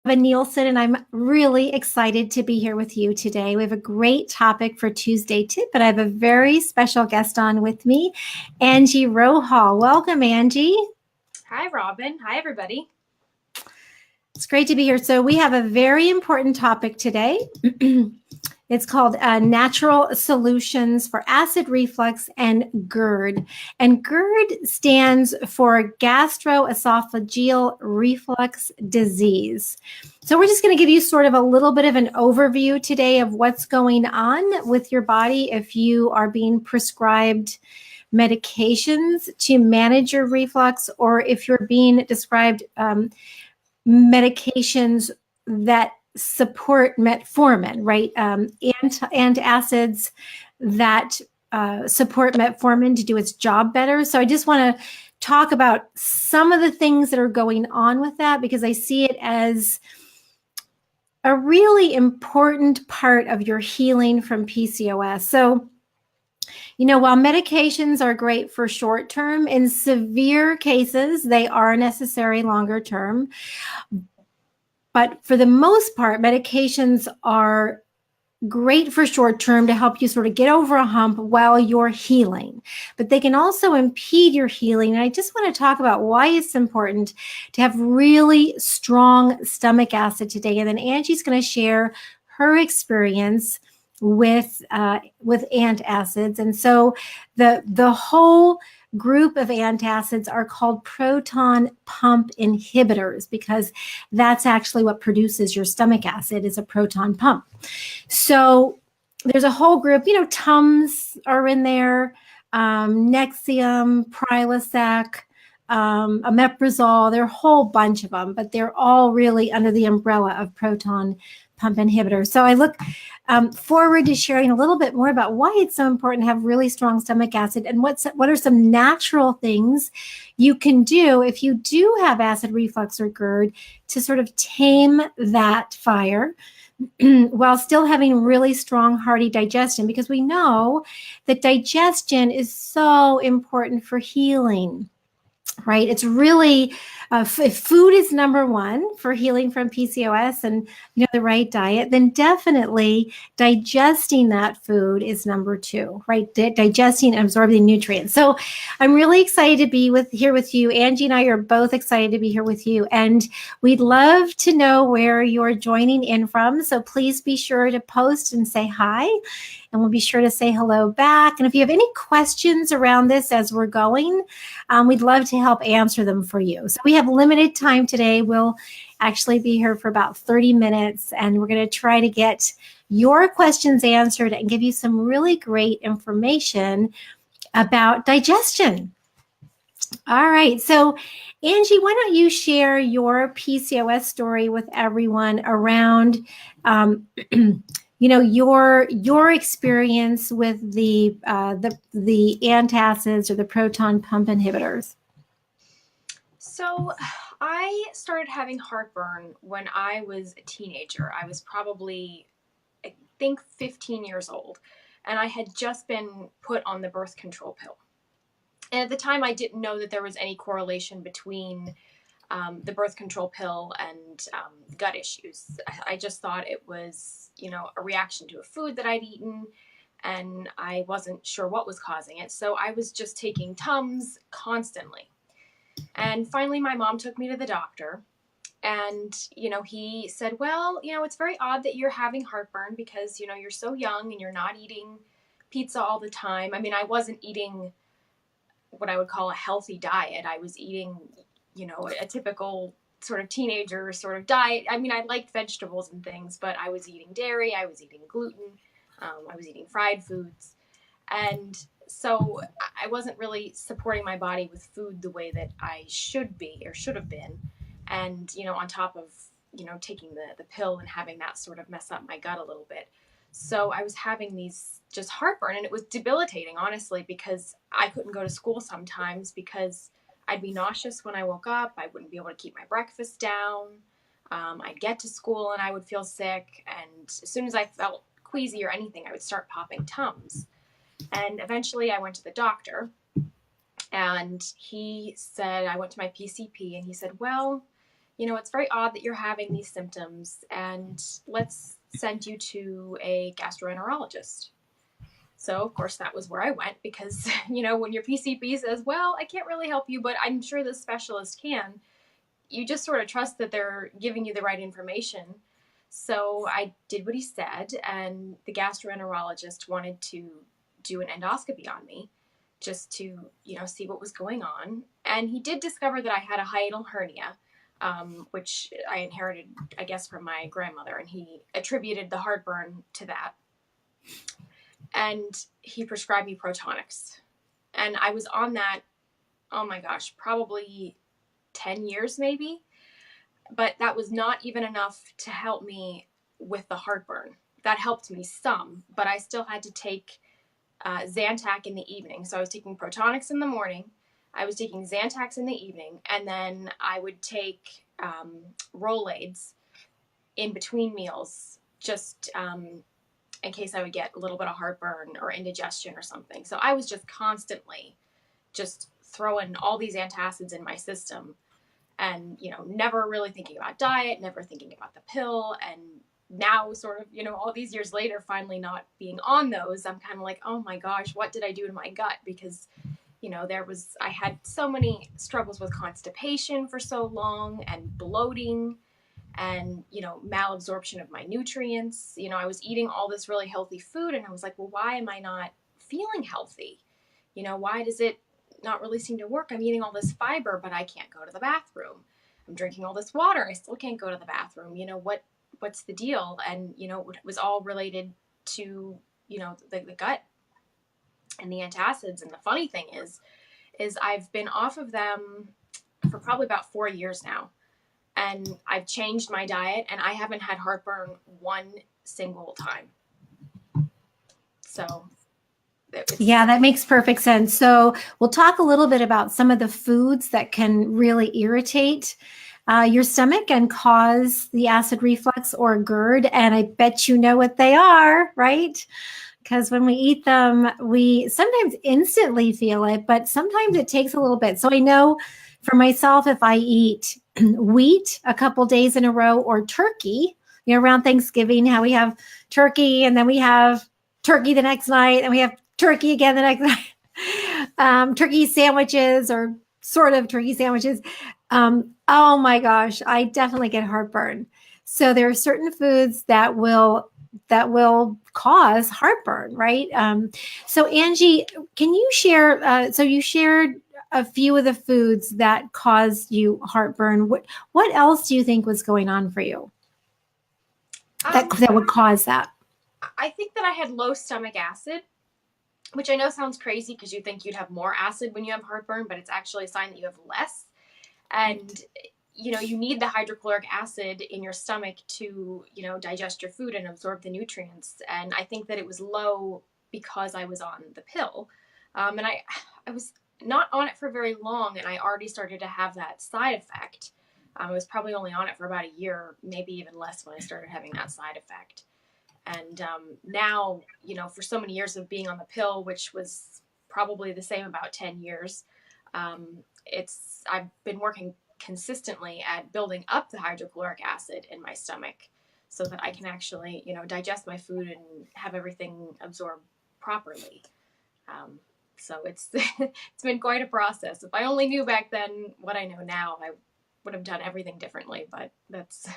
Nielsen, and I'm really excited to be here with you today. We have a great topic for Tuesday Tip, but I have a very special guest on with me, Angie Rohal. Welcome, Angie. Hi, Robin. Hi, everybody. It's great to be here. So we have a very important topic today. It's called Natural Solutions for Acid Reflux and GERD. And GERD stands for gastroesophageal reflux disease. So we're just going to give you sort of a little bit of an overview today of what's going on with your body if you are being prescribed medications to manage your reflux, or if you're being prescribed medications that support metformin, right? Antacids that support metformin to do its job better. So I just want to talk about some of the things that are going on with that, because I see it as a really important part of your healing from PCOS. So, while medications are great for short term, in severe cases, they are necessary longer term. But for the most part, medications are great for short term to help you sort of get over a hump while you're healing. But they can also impede your healing. And I just want to talk about why it's important to have really strong stomach acid today. And then Angie's going to share her experience with antacids. And so the whole group of antacids are called proton pump inhibitors, because that's actually what produces your stomach acid, is a proton pump. So there's a whole group, Tums are in there, Nexium, Prilosec, Omeprazole. There are a whole bunch of them, but they're all really under the umbrella of proton pump inhibitors. So I look forward to sharing a little bit more about why it's so important to have really strong stomach acid, and what are some natural things you can do if you do have acid reflux or GERD to sort of tame that fire while still having really strong, hearty digestion, because we know that digestion is so important for healing. Right? It's really, if food is number one for healing from PCOS, and the right diet, then definitely digesting that food is number two, right? Digesting and absorbing nutrients. So I'm really excited to be here with you. Angie and I are both excited to be here with you, and we'd love to know where you're joining in from. So please be sure to post and say hi, and we'll be sure to say hello back. And if you have any questions around this as we're going, we'd love to help answer them for you. So we have limited time today. We'll actually be here for about 30 minutes, and we're going to try to get your questions answered and give you some really great information about digestion. All right. So Angie, why don't you share your PCOS story with everyone around your experience with the antacids or the proton pump inhibitors. So I started having heartburn when I was a teenager. I was probably, I think, 15 years old, and I had just been put on the birth control pill. And at the time, I didn't know that there was any correlation between the birth control pill and gut issues. I just thought it was, a reaction to a food that I'd eaten, and I wasn't sure what was causing it. So I was just taking Tums constantly. And finally, my mom took me to the doctor, and, he said, well, it's very odd that you're having heartburn because, you're so young and you're not eating pizza all the time. I mean, I wasn't eating what I would call a healthy diet. I was eating, a typical sort of teenager sort of diet. I mean, I liked vegetables and things, but I was eating dairy, I was eating gluten, I was eating fried foods. And so I wasn't really supporting my body with food the way that I should be or should have been. And, on top of, taking the pill and having that sort of mess up my gut a little bit. So I was having these just heartburn, and it was debilitating, honestly, because I couldn't go to school sometimes because I'd be nauseous when I woke up. I wouldn't be able to keep my breakfast down. I'd get to school and I would feel sick. And as soon as I felt queasy or anything, I would start popping Tums. And eventually I went to the doctor, and he said, I went to my PCP, and he said, well, it's very odd that you're having these symptoms, and let's send you to a gastroenterologist. So, of course, that was where I went because, when your PCP says, well, I can't really help you, but I'm sure this specialist can, you just sort of trust that they're giving you the right information. So I did what he said, and the gastroenterologist wanted to do an endoscopy on me just to, see what was going on. And he did discover that I had a hiatal hernia, which I inherited, I guess, from my grandmother, and he attributed the heartburn to that. And he prescribed me Protonics. And I was on that, oh my gosh, probably 10 years maybe. But that was not even enough to help me with the heartburn. That helped me some, but I still had to take Zantac in the evening. So I was taking Protonics in the morning, I was taking Zantacs in the evening, and then I would take Rolaids in between meals, just in case I would get a little bit of heartburn or indigestion or something. So I was just constantly just throwing all these antacids in my system, and, never really thinking about diet, never thinking about the pill. And now sort of, all these years later, finally not being on those, I'm kind of like, oh my gosh, what did I do to my gut? Because, I had so many struggles with constipation for so long, and bloating, and, malabsorption of my nutrients. I was eating all this really healthy food, and I was like, well, why am I not feeling healthy? Why does it not really seem to work? I'm eating all this fiber, but I can't go to the bathroom. I'm drinking all this water, I still can't go to the bathroom. What's the deal? And, it was all related to, the gut and the antacids. And the funny thing is I've been off of them for probably about 4 years now. And I've changed my diet, and I haven't had heartburn one single time. So yeah, that makes perfect sense. So we'll talk a little bit about some of the foods that can really irritate your stomach and cause the acid reflux or GERD. And I bet you know what they are, right? Because when we eat them, we sometimes instantly feel it, but sometimes it takes a little bit. So I know for myself, if I eat wheat a couple days in a row, or turkey, around Thanksgiving, how we have turkey and then we have turkey the next night and we have turkey again the next night, turkey sandwiches or sort of turkey sandwiches. Oh my gosh, I definitely get heartburn. So there are certain foods that will cause heartburn, right? So Angie, can you share, so you shared a few of the foods that caused you heartburn. What else do you think was going on for you that would cause that? I think that I had low stomach acid, which I know sounds crazy because you think you'd have more acid when you have heartburn, but it's actually a sign that you have less. And, you need the hydrochloric acid in your stomach to, digest your food and absorb the nutrients. And I think that it was low because I was on the pill. And I was not on it for very long, and I already started to have that side effect. I was probably only on it for about a year, maybe even less, when I started having that side effect. And now, for so many years of being on the pill, which was probably the same about 10 years, I've been working consistently at building up the hydrochloric acid in my stomach so that I can actually, digest my food and have everything absorbed properly. So it's been quite a process. If I only knew back then what I know now, I would have done everything differently. But that's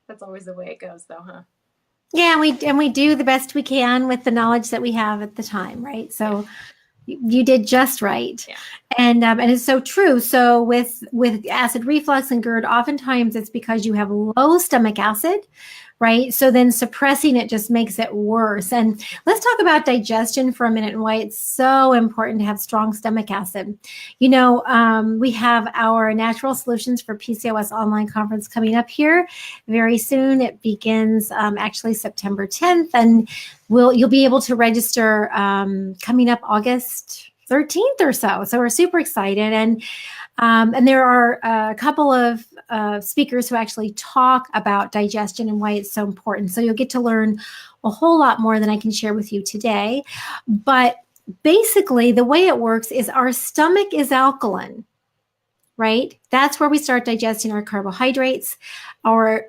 that's always the way it goes, though, huh? Yeah, and we do the best we can with the knowledge that we have at the time, right? So you did just right. Yeah. And it's so true. So with acid reflux and GERD, oftentimes it's because you have low stomach acid, right? So then suppressing it just makes it worse. And let's talk about digestion for a minute and why it's so important to have strong stomach acid. We have our Natural Solutions for PCOS online conference coming up here very soon. It begins actually September 10th, and you'll be able to register coming up August 13th or so. So we're super excited. And there are a couple of speakers who actually talk about digestion and why it's so important. So you'll get to learn a whole lot more than I can share with you today. But basically, the way it works is our stomach is alkaline, right? That's where we start digesting our carbohydrates. Our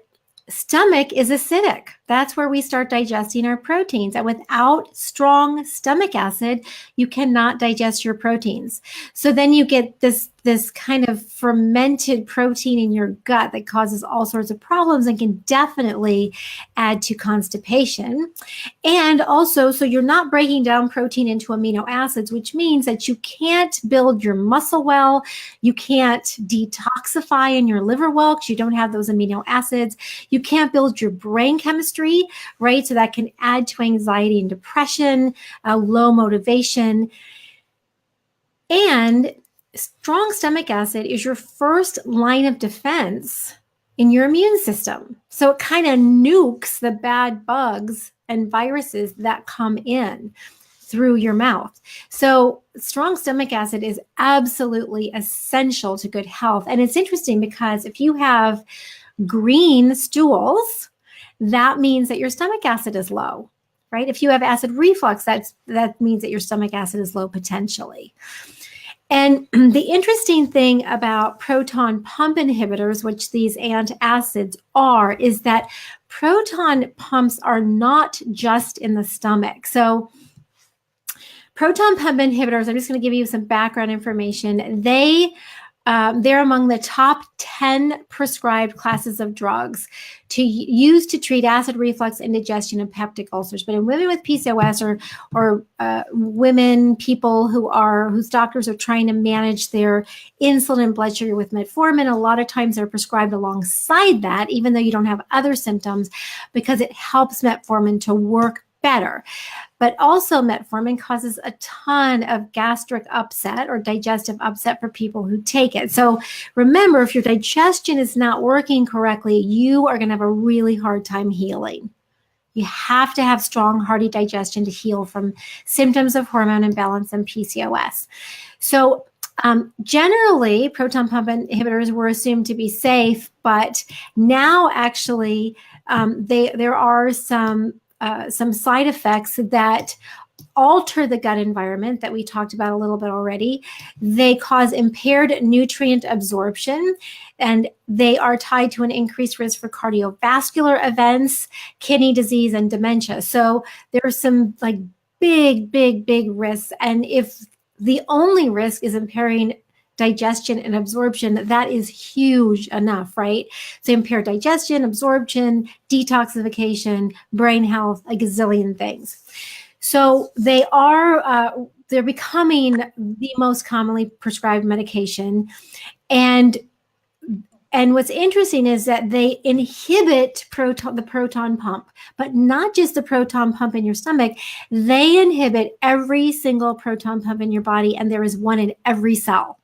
stomach is acidic. That's where we start digesting our proteins. And without strong stomach acid, you cannot digest your proteins. So then you get this kind of fermented protein in your gut that causes all sorts of problems and can definitely add to constipation. And also, so you're not breaking down protein into amino acids, which means that you can't build your muscle well. You can't detoxify in your liver well because you don't have those amino acids. You can't build your brain chemistry, right? So that can add to anxiety and depression, low motivation. And strong stomach acid is your first line of defense in your immune system. So it kind of nukes the bad bugs and viruses that come in through your mouth. So strong stomach acid is absolutely essential to good health. And it's interesting because if you have green stools, that means that your stomach acid is low, right? If you have acid reflux, that means that your stomach acid is low potentially. And the interesting thing about proton pump inhibitors, which these antacids are, is that proton pumps are not just in the stomach. So proton pump inhibitors, I'm just going to give you some background information. They're among the top 10 prescribed classes of drugs to use to treat acid reflux, indigestion, and peptic ulcers. But in women with PCOS or people whose doctors are trying to manage their insulin and blood sugar with metformin, a lot of times they're prescribed alongside that, even though you don't have other symptoms, because it helps metformin to work better. But also metformin causes a ton of gastric upset or digestive upset for people who take it. So remember, if your digestion is not working correctly, you are going to have a really hard time healing. You have to have strong, hearty digestion to heal from symptoms of hormone imbalance and PCOS. So generally, proton pump inhibitors were assumed to be safe, but now actually there are some side effects that alter the gut environment that we talked about a little bit already. They cause impaired nutrient absorption, and they are tied to an increased risk for cardiovascular events, kidney disease, and dementia. So there are some like big risks. And if the only risk is impairing digestion and absorption, that is huge enough, right? So impaired digestion, absorption, detoxification, brain health, a gazillion things. So they're becoming the most commonly prescribed medication. And what's interesting is that they inhibit the proton pump, but not just the proton pump in your stomach. They inhibit every single proton pump in your body, and there is one in every cell.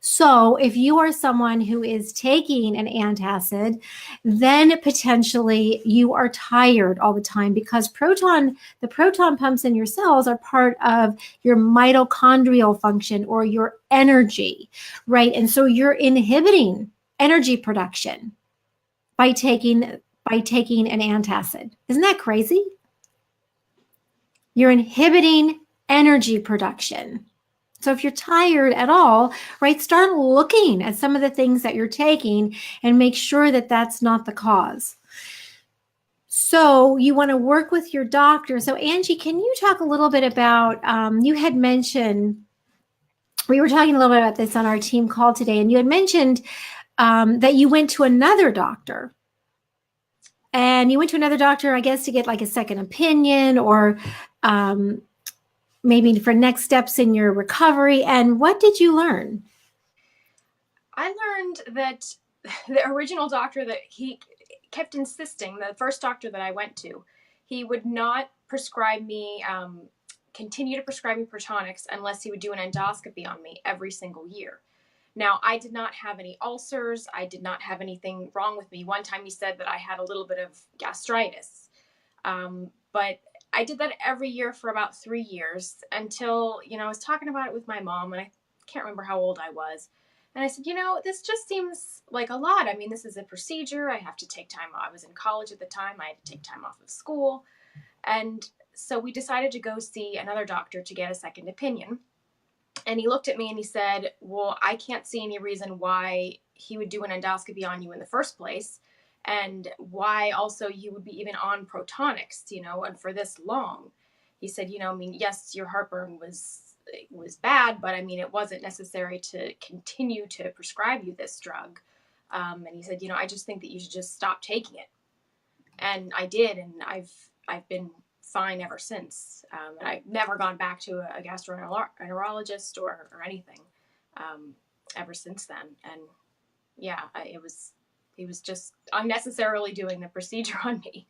So if you are someone who is taking an antacid, then potentially you are tired all the time because the proton pumps in your cells are part of your mitochondrial function or your energy, right? And so you're inhibiting energy production by taking an antacid. Isn't that crazy? You're inhibiting energy production. So if you're tired at all, right, start looking at some of the things that you're taking and make sure that that's not the cause. So you want to work with your doctor. So Angie, can you talk a little bit about, you had mentioned, we were talking a little bit about this on our team call today, and you had mentioned that you went to another doctor. And you went to another doctor, I guess, to get like a second opinion or maybe for next steps in your recovery. And what did you learn? I learned that the original doctor that he kept insisting, the first doctor that I went to, he would not prescribe me, continue to prescribe me Protonics unless he would do an endoscopy on me every single year. Now, I did not have any ulcers. I did not have anything wrong with me. One time he said that I had a little bit of gastritis. But I did that every year for about 3 years until, I was talking about it with my mom, and I can't remember how old I was. And I said, this just seems like a lot. I mean, this is a procedure. I have to take time. I was in college at the time. I had to take time off of school. And so we decided to go see another doctor to get a second opinion. And he looked at me and he said, well, I can't see any reason why he would do an endoscopy on you in the first place, and why also you would be even on protonics, and for this long. He said, I mean, yes, your heartburn was bad, but I mean, it wasn't necessary to continue to prescribe you this drug. And he said, I just think that you should just stop taking it. And I did, and I've been fine ever since. And I've never gone back to a gastroenterologist or anything ever since then. And yeah, he was just unnecessarily doing the procedure on me.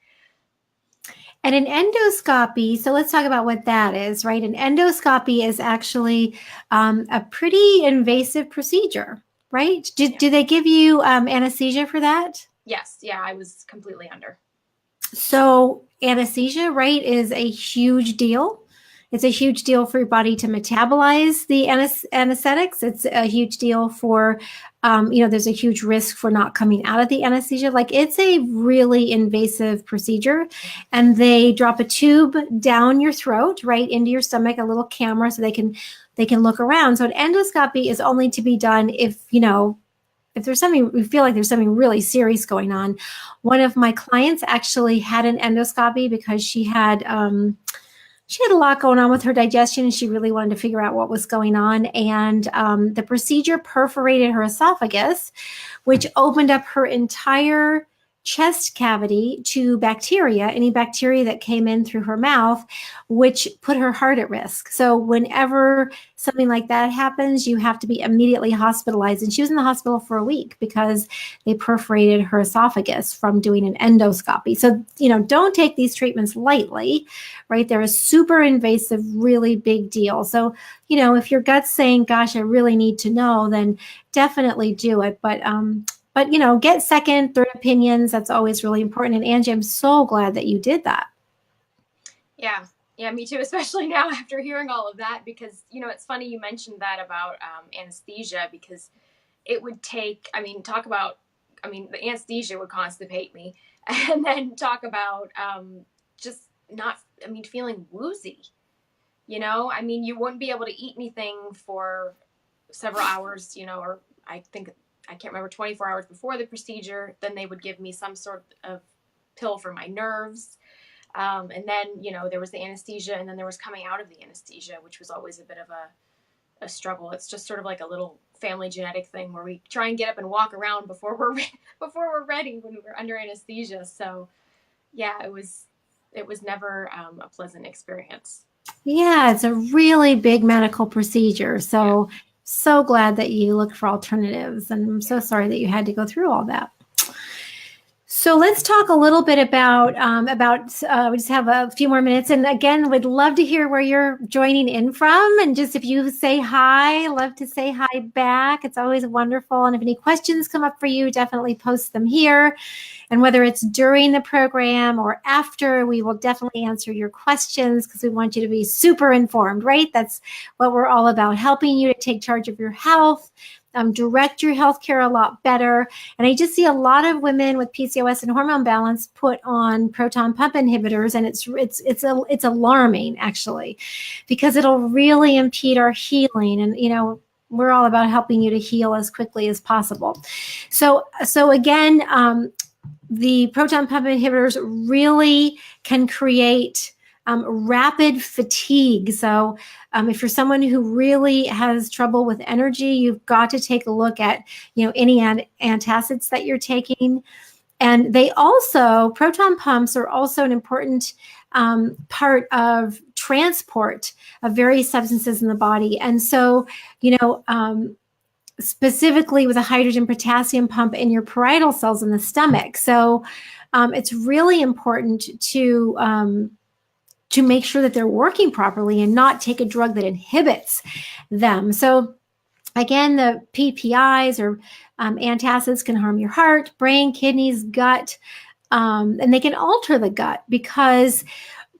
And an endoscopy, so let's talk about what that is, right? An endoscopy is actually a pretty invasive procedure, right? Do they give you anesthesia for that? Yes. Yeah, I was completely under. So anesthesia, right, is a huge deal. It's a huge deal for your body to metabolize the anesthetics. It's a huge deal for, there's a huge risk for not coming out of the anesthesia. Like, it's a really invasive procedure, and they drop a tube down your throat, right into your stomach, a little camera, so they can look around. So an endoscopy is only to be done if there's something, we feel like there's something really serious going on. One of my clients actually had an endoscopy because she had a lot going on with her digestion, and she really wanted to figure out what was going on. And the procedure perforated her esophagus, which opened up her entire chest cavity to bacteria, any bacteria that came in through her mouth, which put her heart at risk. So whenever something like that happens, you have to be immediately hospitalized. And she was in the hospital for a week because they perforated her esophagus from doing an endoscopy. So, don't take these treatments lightly, right? They're a super invasive, really big deal. So, if your gut's saying, gosh, I really need to know, then definitely do it. But get second, third opinions. That's always really important. And Angie, I'm so glad that you did that. Yeah. Yeah, me too, especially now after hearing all of that, because, it's funny you mentioned that about anesthesia, because it would take, the anesthesia would constipate me, and then talk about just not, feeling woozy, you wouldn't be able to eat anything for several hours, or I can't remember, 24 hours before the procedure. Then they would give me some sort of pill for my nerves. And then, there was the anesthesia, and then there was coming out of the anesthesia, which was always a bit of a struggle. It's just sort of like a little family genetic thing where we try and get up and walk around before we're ready when we're under anesthesia. So yeah, it was never a pleasant experience. Yeah, it's a really big medical procedure. So glad that you looked for alternatives, and I'm so sorry that you had to go through all that. So let's talk a little bit about we just have a few more minutes. And again, we'd love to hear where you're joining in from. And just if you say hi, love to say hi back. It's always wonderful. And if any questions come up for you, definitely post them here. And whether it's during the program or after, we will definitely answer your questions, because we want you to be super informed, right? That's what we're all about, helping you to take charge of your health, direct your healthcare a lot better. And I just see a lot of women with PCOS and hormone balance put on proton pump inhibitors, and it's alarming, actually, because it'll really impede our healing. And we're all about helping you to heal as quickly as possible. So again, the proton pump inhibitors really can create rapid fatigue. So if you're someone who really has trouble with energy, you've got to take a look at, any antacids that you're taking. And proton pumps are also an important part of transport of various substances in the body. And so, specifically with a hydrogen potassium pump in your parietal cells in the stomach. So it's really important to make sure that they're working properly and not take a drug that inhibits them. So again, the PPIs or antacids can harm your heart, brain, kidneys, gut, and they can alter the gut because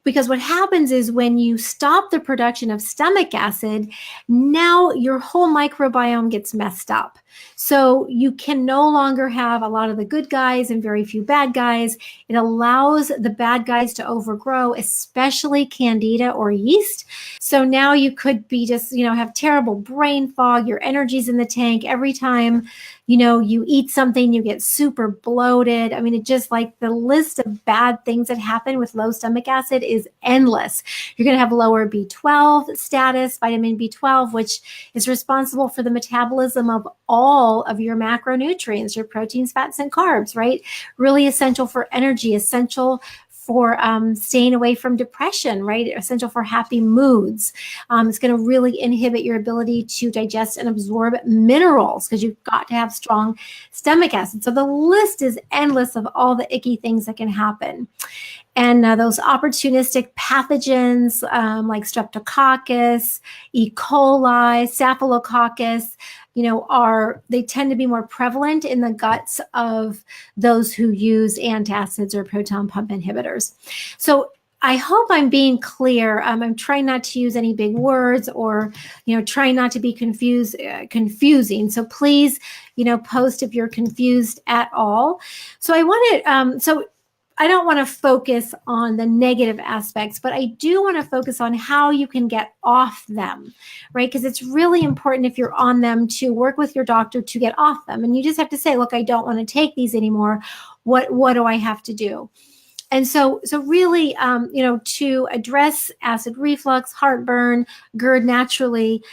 what happens is when you stop the production of stomach acid, now your whole microbiome gets messed up. So you can no longer have a lot of the good guys and very few bad guys. It allows the bad guys to overgrow, especially candida or yeast. So now you could be just, have terrible brain fog. Your energy's in the tank. Every time, you eat something, you get super bloated. I mean, it just like the list of bad things that happen with low stomach acid is endless. You're going to have lower B12 status, vitamin B12, which is responsible for the metabolism of all of your macronutrients, your proteins, fats, and carbs, right? Really essential for energy, essential for staying away from depression, right? Essential for happy moods. It's going to really inhibit your ability to digest and absorb minerals because you've got to have strong stomach acid. So the list is endless of all the icky things that can happen. And those opportunistic pathogens like Streptococcus, E. coli, Staphylococcus, they tend to be more prevalent in the guts of those who use antacids or proton pump inhibitors. So I hope I'm being clear. I'm trying not to use any big words or, trying not to be confusing. So please, post if you're confused at all. So I don't want to focus on the negative aspects, but I do want to focus on how you can get off them, right? Because it's really important if you're on them to work with your doctor to get off them. And you just have to say, look, I don't want to take these anymore. What do I have to do? And so really, to address acid reflux, heartburn, GERD naturally,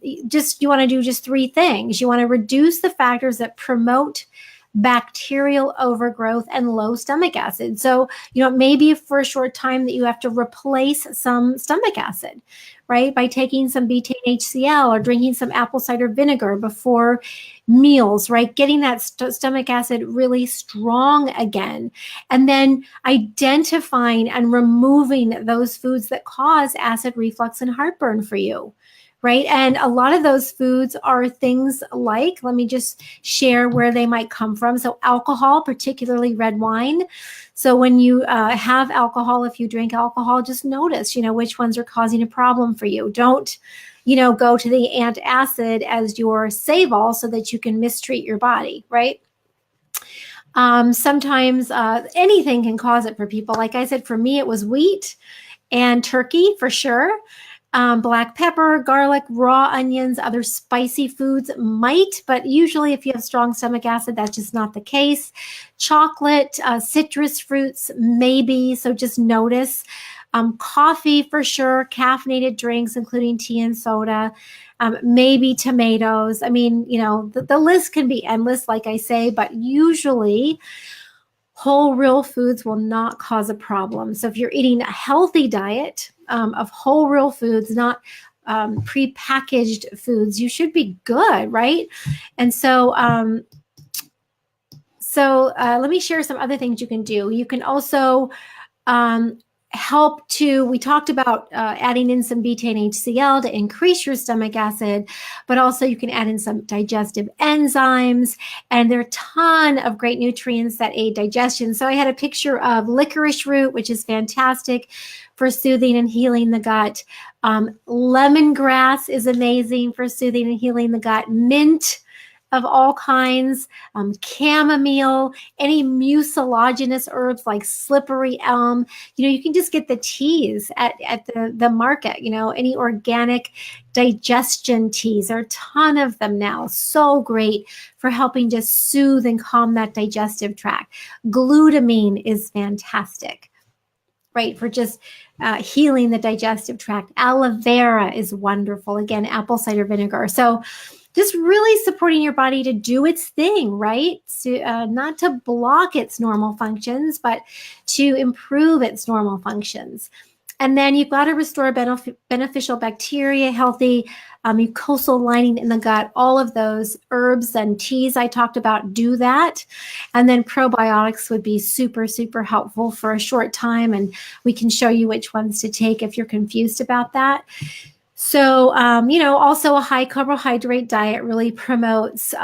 you want to do just three things. You want to reduce the factors that promote bacterial overgrowth and low stomach acid. So, maybe for a short time that you have to replace some stomach acid, right? By taking some betaine HCl or drinking some apple cider vinegar before meals, right? Getting that stomach acid really strong again. And then identifying and removing those foods that cause acid reflux and heartburn for you. Right. And a lot of those foods are things like, let me just share where they might come from. So alcohol, particularly red wine. So when you have alcohol, if you drink alcohol, just notice, which ones are causing a problem for you. Don't, go to the antacid as your save-all so that you can mistreat your body. Right. Sometimes anything can cause it for people. Like I said, for me, it was wheat and turkey for sure. Black pepper, garlic, raw onions, other spicy foods might, but usually if you have strong stomach acid, that's just not the case. Chocolate, citrus fruits, maybe. So just notice. Coffee for sure, caffeinated drinks, including tea and soda, maybe tomatoes. I mean, the list can be endless, like I say, but usually whole real foods will not cause a problem. So if you're eating a healthy diet of whole real foods, not prepackaged foods, you should be good, right? And so let me share some other things you can do. You can also we talked about adding in some betaine HCl to increase your stomach acid, but also you can add in some digestive enzymes, and there are a ton of great nutrients that aid digestion. So I had a picture of licorice root, which is fantastic for soothing and healing the gut. Lemongrass is amazing for soothing and healing the gut. Mint of all kinds, chamomile, any mucilaginous herbs like slippery elm. You can just get the teas at the market, any organic digestion teas. There are a ton of them now. So great for helping just soothe and calm that digestive tract. Glutamine is fantastic, right, for just healing the digestive tract. Aloe vera is wonderful. Again, apple cider vinegar. So just really supporting your body to do its thing, right? So, not to block its normal functions, but to improve its normal functions. And then you've got to restore beneficial bacteria, healthy mucosal lining in the gut. All of those herbs and teas I talked about do that. And then probiotics would be super, super helpful for a short time. And we can show you which ones to take if you're confused about that. So, also a high carbohydrate diet really promotes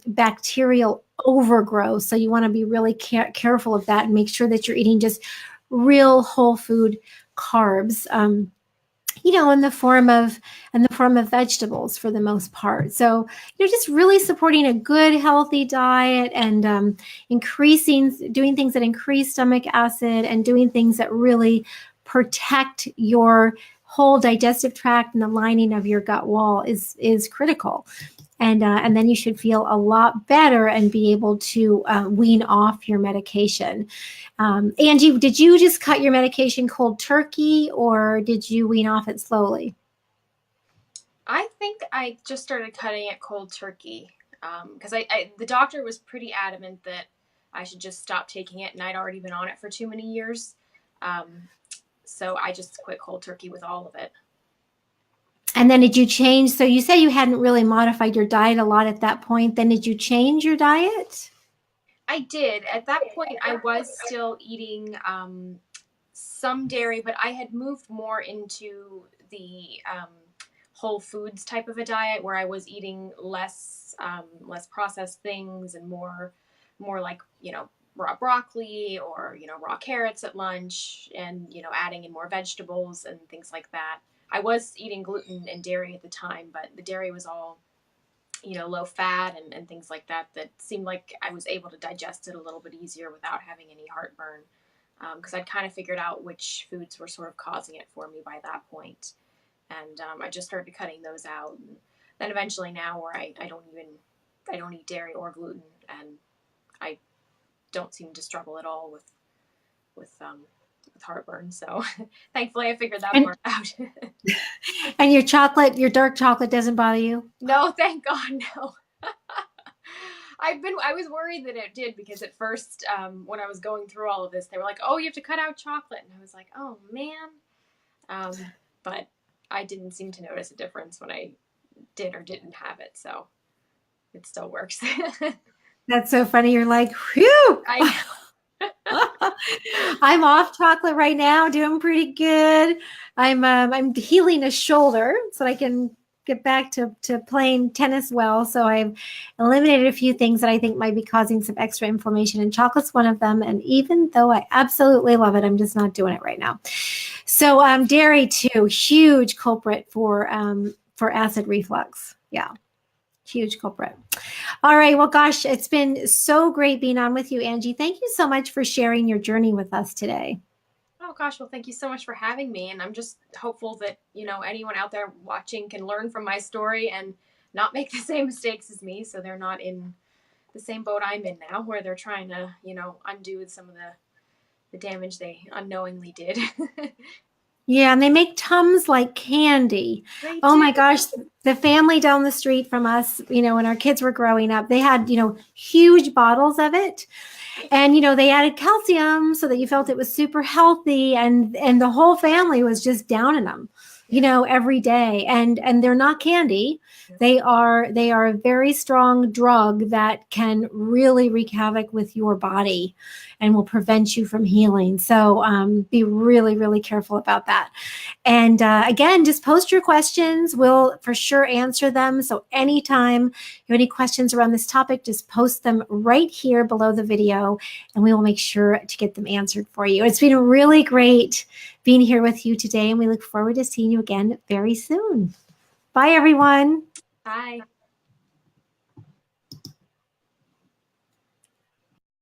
bacterial overgrowth. So you want to be really careful of that and make sure that you're eating just real whole food carbs. in the form of vegetables for the most part. So, just really supporting a good, healthy diet and doing things that increase stomach acid and doing things that really protect your whole digestive tract and the lining of your gut wall is critical. And then you should feel a lot better and be able to wean off your medication. Angie, did you just cut your medication cold turkey, or did you wean off it slowly? I think I just started cutting it cold turkey because the doctor was pretty adamant that I should just stop taking it, and I'd already been on it for too many years. So I just quit cold turkey with all of it. And then did you change? So you say you hadn't really modified your diet a lot at that point. Then did you change your diet? I did. At that point, I was still eating some dairy, but I had moved more into the whole foods type of a diet where I was eating less processed things and more like, raw broccoli or, raw carrots at lunch and, adding in more vegetables and things like that. I was eating gluten and dairy at the time, but the dairy was all, low fat and things like that seemed like I was able to digest it a little bit easier without having any heartburn. Because I'd kind of figured out which foods were sort of causing it for me by that point. And I just started cutting those out. And then eventually now where I don't eat dairy or gluten, and I don't seem to struggle at all with heartburn. So thankfully I figured that part out. And your dark chocolate doesn't bother you? No, thank God, no. I was worried that it did because at first, when I was going through all of this, they were like, "Oh, you have to cut out chocolate," and I was like, "Oh man," but I didn't seem to notice a difference when I did or didn't have it, so it still works. That's so funny. You're like, whew. I'm off chocolate right now, doing pretty good. I'm healing a shoulder so I can get back to playing tennis well. So I've eliminated a few things that I think might be causing some extra inflammation, and chocolate's one of them. And even though I absolutely love it, I'm just not doing it right now. So dairy too, huge culprit for acid reflux. Yeah. Huge culprit. All right. Well, gosh, it's been so great being on with you, Angie. Thank you so much for sharing your journey with us today. Oh gosh, well, thank you so much for having me. And I'm just hopeful that, anyone out there watching can learn from my story and not make the same mistakes as me. So they're not in the same boat I'm in now, where they're trying to, undo some of the damage they unknowingly did. Yeah, and they make Tums like candy. Oh my gosh, the family down the street from us, when our kids were growing up, they had, huge bottles of it. And, they added calcium so that you felt it was super healthy. And the whole family was just down in them, every day. And they're not candy. They are a very strong drug that can really wreak havoc with your body and will prevent you from healing. So be really, really careful about that. And again, just post your questions. We'll for sure answer them. So anytime you have any questions around this topic, just post them right here below the video, and we will make sure to get them answered for you. It's been really great being here with you today, and we look forward to seeing you again very soon. Bye, everyone. Bye.